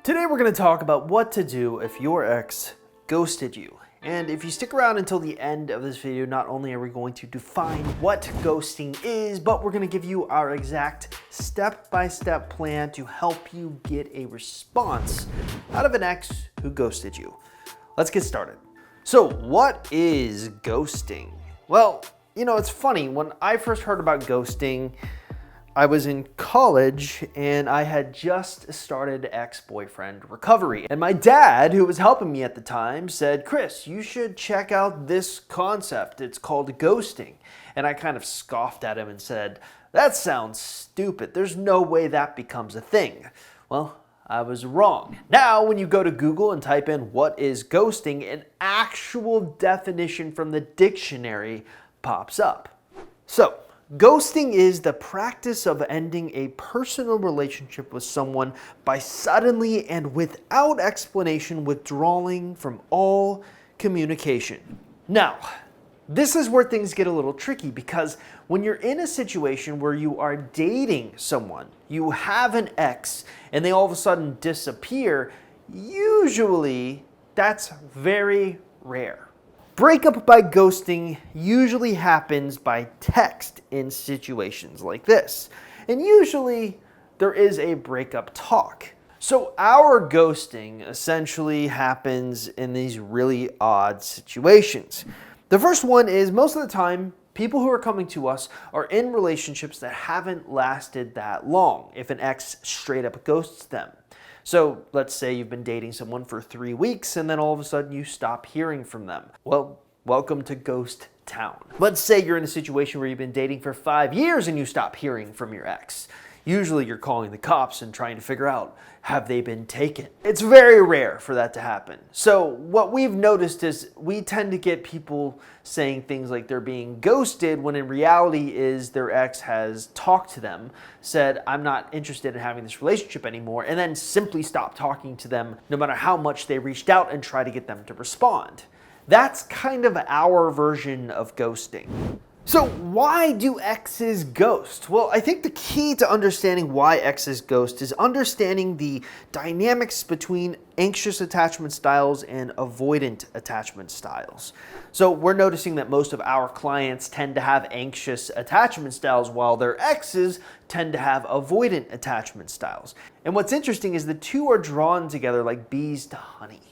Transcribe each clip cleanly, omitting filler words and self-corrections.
Today we're going to talk about what to do if your ex ghosted you. And if you stick around until the end of this video, not only are we going to define what ghosting is, but we're going to give you our exact step-by-step plan to help you get a response out of an ex who ghosted you. Let's get started. So what is ghosting? Well, it's funny. When I first heard about ghosting, I was in college and I had just started ex-boyfriend recovery. And my dad, who was helping me at the time, said, "Chris, you should check out this concept. It's called ghosting." And I kind of scoffed at him and said, "That sounds stupid. There's no way that becomes a thing." Well, I was wrong. Now, when you go to Google and type in "what is ghosting," an actual definition from the dictionary pops up. So, ghosting is the practice of ending a personal relationship with someone by suddenly and without explanation withdrawing from all communication. Now, this is where things get a little tricky because when you're in a situation where you are dating someone, you have an ex, and they all of a sudden disappear, usually that's very rare. Breakup by ghosting usually happens by text in situations like this. And usually there is a breakup talk. So our ghosting essentially happens in these really odd situations. The first one is most of the time, people who are coming to us are in relationships that haven't lasted that long if an ex straight up ghosts them. So let's say you've been dating someone for 3 weeks and then all of a sudden you stop hearing from them. Well, welcome to Ghost Town. Let's say you're in a situation where you've been dating for 5 years and you stop hearing from your ex. Usually you're calling the cops and trying to figure out, have they been taken? It's very rare for that to happen. So what we've noticed is we tend to get people saying things like they're being ghosted when in reality is their ex has talked to them, said, "I'm not interested in having this relationship anymore," and then simply stop talking to them no matter how much they reached out and try to get them to respond. That's kind of our version of ghosting. So why do exes ghost? Well, I think the key to understanding why exes ghost is understanding the dynamics between anxious attachment styles and avoidant attachment styles. So we're noticing that most of our clients tend to have anxious attachment styles while their exes tend to have avoidant attachment styles. And what's interesting is the two are drawn together like bees to honey.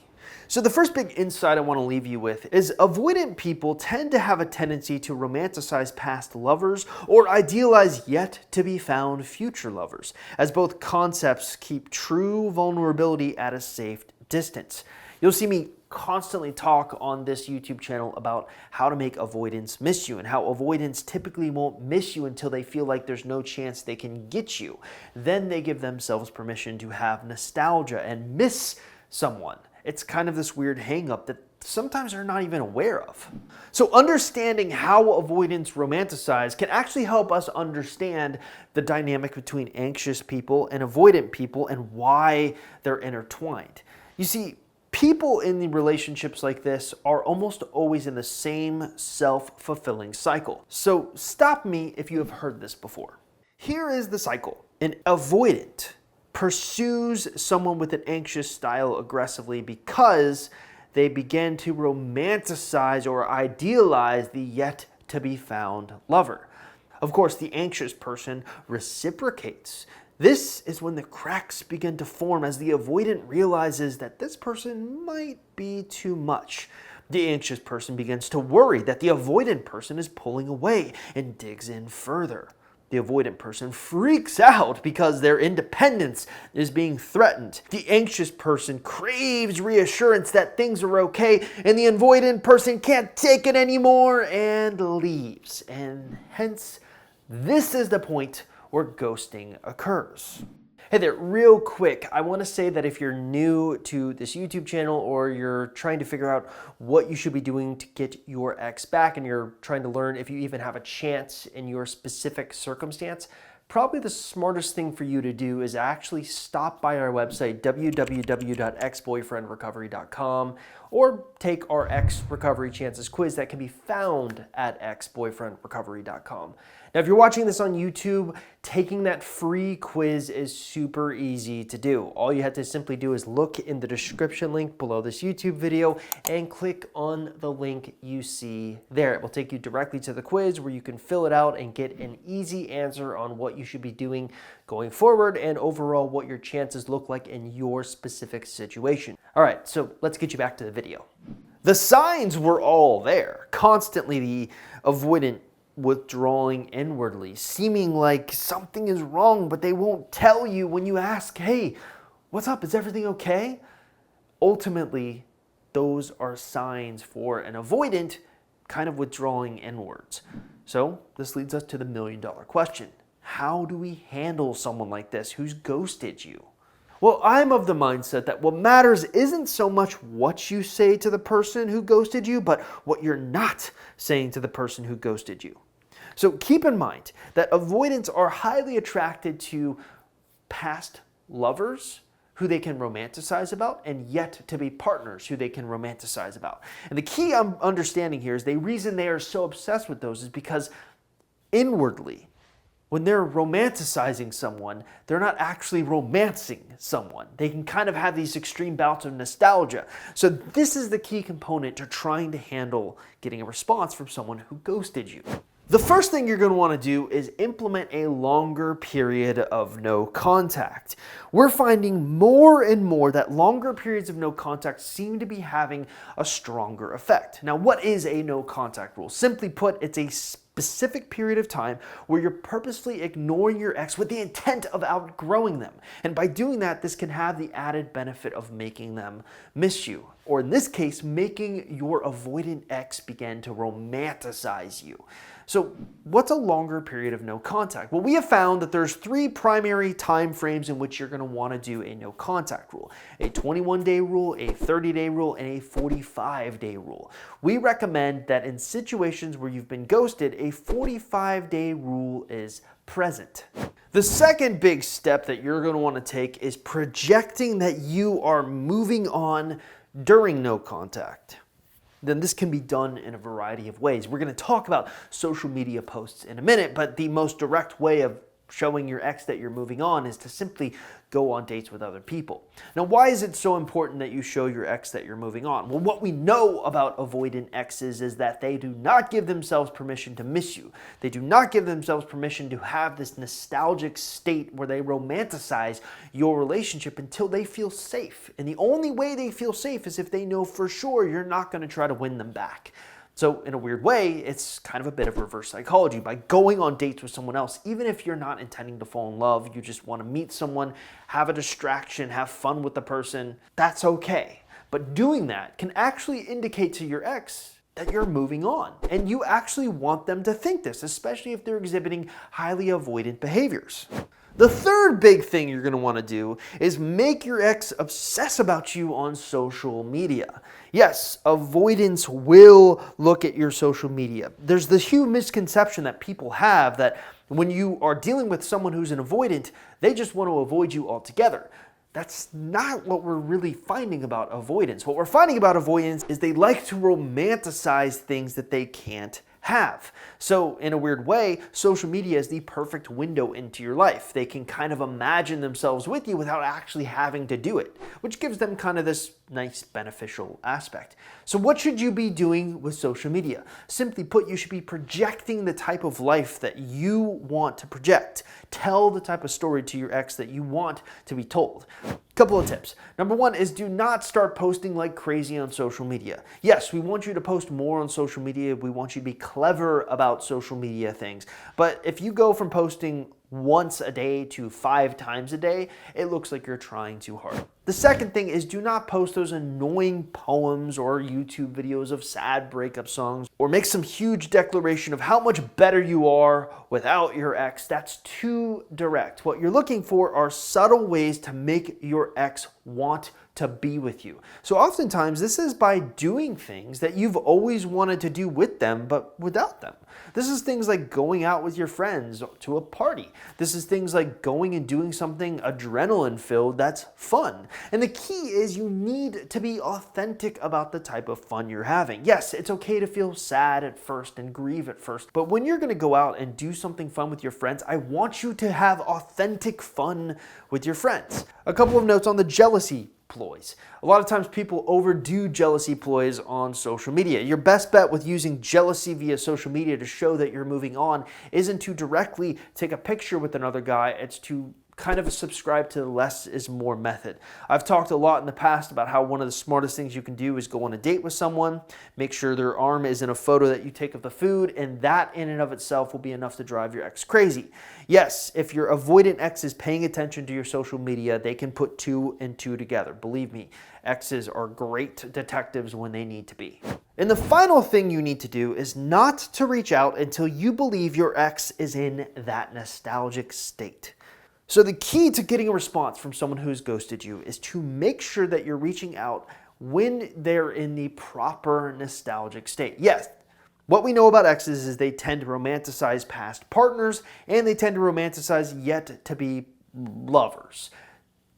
So the first big insight I want to leave you with is avoidant people tend to have a tendency to romanticize past lovers or idealize yet to be found future lovers, as both concepts keep true vulnerability at a safe distance. You'll see me constantly talk on this YouTube channel about how to make avoidants miss you and how avoidants typically won't miss you until they feel like there's no chance they can get you. Then they give themselves permission to have nostalgia and miss someone. It's kind of this weird hang-up that sometimes they're not even aware of. So understanding how avoidants romanticize can actually help us understand the dynamic between anxious people and avoidant people and why they're intertwined. You see, people in the relationships like this are almost always in the same self-fulfilling cycle. So stop me if you have heard this before. Here is the cycle. An avoidant pursues someone with an anxious style aggressively because they begin to romanticize or idealize the yet to be found lover. Of course, the anxious person reciprocates. This is when the cracks begin to form as the avoidant realizes that this person might be too much. The anxious person begins to worry that the avoidant person is pulling away and digs in further. The avoidant person freaks out because their independence is being threatened. The anxious person craves reassurance that things are okay, and the avoidant person can't take it anymore and leaves. And hence, this is the point where ghosting occurs. Hey there, real quick, I want to say that if you're new to this YouTube channel or you're trying to figure out what you should be doing to get your ex back and you're trying to learn if you even have a chance in your specific circumstance, probably the smartest thing for you to do is actually stop by our website, www.exboyfriendrecovery.com, or take our Ex Recovery Chances quiz that can be found at exboyfriendrecovery.com. Now, if you're watching this on YouTube, Taking that free quiz is super easy to do. All you have to simply do is look in the description link below this YouTube video and click on the link you see there. It will take you directly to the quiz where you can fill it out and get an easy answer on what you should be doing going forward and overall what your chances look like in your specific situation. All right, so let's get you back to the video. The signs were all there. Constantly the avoidant withdrawing inwardly, seeming like something is wrong, but they won't tell you when you ask, hey, what's up? Is everything okay? Ultimately, those are signs for an avoidant kind of withdrawing inwards. So this leads us to the million-dollar question. How do we handle someone like this who's ghosted you? Well, I'm of the mindset that what matters isn't so much what you say to the person who ghosted you, but what you're not saying to the person who ghosted you. So keep in mind that avoidants are highly attracted to past lovers who they can romanticize about, and yet to be partners who they can romanticize about. And the key I'm understanding here is the reason they are so obsessed with those is because inwardly, when they're romanticizing someone, they're not actually romancing someone. They can kind of have these extreme bouts of nostalgia. So this is the key component to trying to handle getting a response from someone who ghosted you. The first thing you're going to want to do is implement a longer period of no contact. We're finding more and more that longer periods of no contact seem to be having a stronger effect. Now, what is a no contact rule? Simply put, it's a specific period of time where you're purposefully ignoring your ex with the intent of outgrowing them. And by doing that, this can have the added benefit of making them miss you. Or in this case, making your avoidant ex begin to romanticize you. So what's a longer period of no contact? Well, we have found that there's 3 primary time frames in which you're going to want to do a no contact rule. A 21-day rule, a 30-day rule, and a 45-day rule. We recommend that in situations where you've been ghosted, a 45-day rule is present. The second big step that you're going to want to take is projecting that you are moving on during no contact. Then this can be done in a variety of ways. We're going to talk about social media posts in a minute, but the most direct way of showing your ex that you're moving on is to simply go on dates with other people. Now, why is it so important that you show your ex that you're moving on? Well, what we know about avoidant exes is that they do not give themselves permission to miss you. They do not give themselves permission to have this nostalgic state where they romanticize your relationship until they feel safe. And the only way they feel safe is if they know for sure you're not going to try to win them back. So in a weird way, it's kind of a bit of reverse psychology. By going on dates with someone else, even if you're not intending to fall in love, you just want to meet someone, have a distraction, have fun with the person, that's okay. But doing that can actually indicate to your ex that you're moving on. And you actually want them to think this, especially if they're exhibiting highly avoidant behaviors. The third big thing you're going to want to do is make your ex obsess about you on social media. Yes, avoidants will look at your social media. There's this huge misconception that people have that when you are dealing with someone who's an avoidant, they just want to avoid you altogether. That's not what we're really finding about avoidance. What we're finding about avoidance is they like to romanticize things that they can't have. So in a weird way, social media is the perfect window into your life. They can kind of imagine themselves with you without actually having to do it, which gives them kind of this nice beneficial aspect. So what should you be doing with social media? Simply put, you should be projecting the type of life that you want to project. Tell the type of story to your ex that you want to be told. Couple of tips. Number 1 is do not start posting like crazy on social media. Yes, we want you to post more on social media. We want you to be clever about social media things. But if you go from posting once a day to 5 times a day, it looks like you're trying too hard. The second thing is do not post those annoying poems or YouTube videos of sad breakup songs or make some huge declaration of how much better you are without your ex. That's too direct. What you're looking for are subtle ways to make your ex want to be with you. So oftentimes this is by doing things that you've always wanted to do with them, but without them. This is things like going out with your friends to a party. This is things like going and doing something adrenaline filled that's fun. And the key is you need to be authentic about the type of fun you're having. Yes, it's okay to feel sad at first and grieve at first, but when you're gonna go out and do something fun with your friends, I want you to have authentic fun with your friends. A couple of notes on the jealousy ploys. A lot of times people overdo jealousy ploys on social media. Your best bet with using jealousy via social media to show that you're moving on isn't to directly take a picture with another guy, it's to kind of subscribe to the less is more method. I've talked a lot in the past about how one of the smartest things you can do is go on a date with someone, make sure their arm is in a photo that you take of the food, and that in and of itself will be enough to drive your ex crazy. Yes, if your avoidant ex is paying attention to your social media, they can put 2 and 2 together. Believe me, exes are great detectives when they need to be. And the final thing you need to do is not to reach out until you believe your ex is in that nostalgic state. So the key to getting a response from someone who's ghosted you is to make sure that you're reaching out when they're in the proper nostalgic state. Yes, what we know about exes is they tend to romanticize past partners and they tend to romanticize yet to be lovers.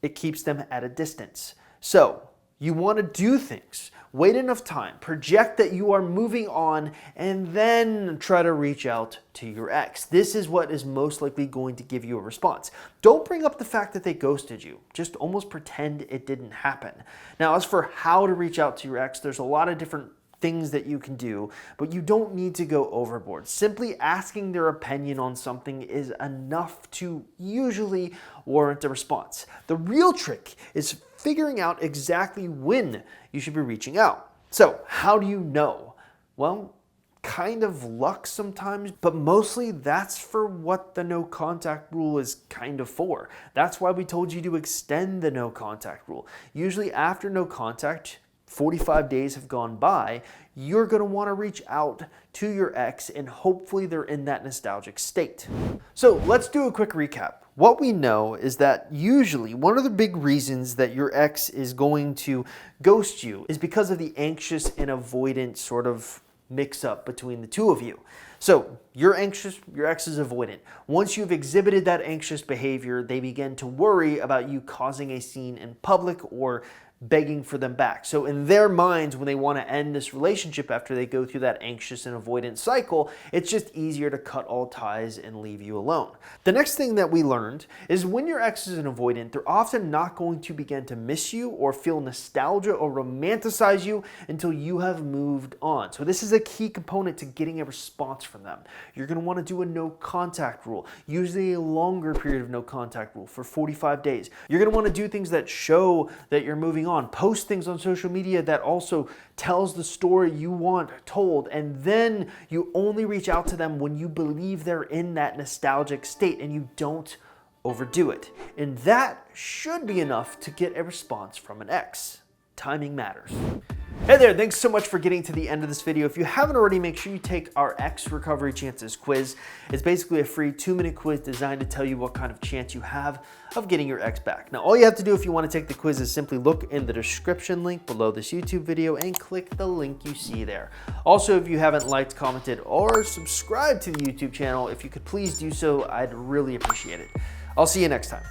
It keeps them at a distance. So you want to do things, wait enough time, project that you are moving on, and then try to reach out to your ex. This is what is most likely going to give you a response. Don't bring up the fact that they ghosted you. Just almost pretend it didn't happen. Now, as for how to reach out to your ex, there's a lot of different things that you can do, but you don't need to go overboard. Simply asking their opinion on something is enough to usually warrant a response. The real trick is figuring out exactly when you should be reaching out. So how do you know? Well, kind of luck sometimes, but mostly that's for what the no contact rule is kind of for. That's why we told you to extend the no contact rule. Usually after no contact, 45 days have gone by, you're going to want to reach out to your ex and hopefully they're in that nostalgic state. So let's do a quick recap. What we know is that usually one of the big reasons that your ex is going to ghost you is because of the anxious and avoidant sort of mix up between the two of you. So you're anxious, your ex is avoidant. Once you've exhibited that anxious behavior, they begin to worry about you causing a scene in public or begging for them back. So in their minds, when they want to end this relationship after they go through that anxious and avoidant cycle, it's just easier to cut all ties and leave you alone. The next thing that we learned is when your ex is an avoidant, they're often not going to begin to miss you or feel nostalgia or romanticize you until you have moved on. So this is a key component to getting a response from them. You're going to want to do a no contact rule, usually a longer period of no contact rule for 45 days. You're going to want to do things that show that you're moving on. Post things on social media that also tells the story you want told, and then you only reach out to them when you believe they're in that nostalgic state and you don't overdo it. And that should be enough to get a response from an ex. Timing matters. Hey there, thanks so much for getting to the end of this video. If you haven't already, make sure you take our Ex Recovery Chances quiz. It's basically a free 2-minute quiz designed to tell you what kind of chance you have of getting your ex back. Now, all you have to do if you want to take the quiz is simply look in the description link below this YouTube video and click the link you see there. Also, if you haven't liked, commented, or subscribed to the YouTube channel, if you could please do so, I'd really appreciate it. I'll see you next time.